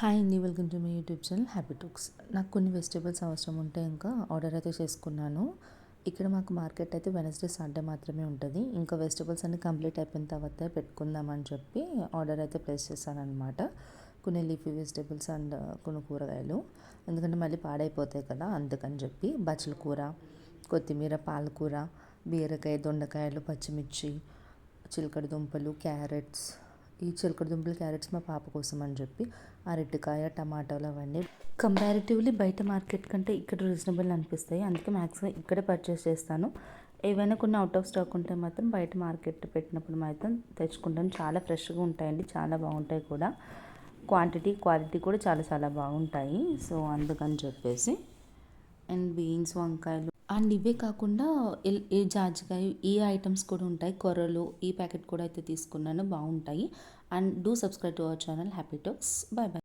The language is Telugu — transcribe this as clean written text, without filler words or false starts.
హాయ్ అండి, welcome to my YouTube channel Happy talks. నాకు కొన్ని వెజిటేబుల్స్ అవసరం ఉంటే ఇంకా ఆర్డర్ అయితే చేసుకున్నాను. ఇక్కడ మాకు మార్కెట్ అయితే వెనస్డే సండే మాత్రమే ఉంటుంది. ఇంకా వెజిటేబుల్స్ అన్ని కంప్లీట్ అయిపోయిన తర్వాత పెట్టుకుందామని చెప్పి ఆర్డర్ అయితే ప్లేస్ చేశాను అనమాట. కొన్ని లీఫీ వెజిటేబుల్స్ అండ్ కొన్ని కూరగాయలు, ఎందుకంటే మళ్ళీ పాడైపోతాయి కదా, అందుకని చెప్పి బచ్చల కూర, కొత్తిమీర, పాలకూర, బీరకాయ, దొండకాయలు, పచ్చిమిర్చి, చిలకడ దుంపలు, క్యారెట్స్. ఈ చిలకడ దుంపలు, క్యారెట్స్ మా పాప కోసం అని చెప్పి అరటికాయ, టమాటాలు అవన్నీ కంపారిటివ్లీ బయట మార్కెట్ కంటే ఇక్కడ రీజనబుల్ అనిపిస్తాయి. అందుకే మ్యాక్సిమం ఇక్కడే పర్చేస్ చేస్తాను. ఏవైనా కొన్ని అవుట్ ఆఫ్ స్టాక్ ఉంటే మాత్రం బయట మార్కెట్ పెట్టినప్పుడు మాత్రం తెచ్చుకుంటాను. చాలా ఫ్రెష్గా ఉంటాయండి, చాలా బాగుంటాయి కూడా. క్వాలిటీ కూడా చాలా చాలా బాగుంటాయి. సో అందుకని చెప్పేసి అండ్ బీన్స్, వంకాయలు అండ్ ఇవే కాకుండా ఈ జాజికాయ, ఈ ఐటమ్స్ కూడా ఉంటాయి. కొర్రలు, ఈ ప్యాకెట్ కూడా అయితే తీసుకున్నాను, బాగుంటాయి. And do subscribe to our channel Happy Talks. Bye bye.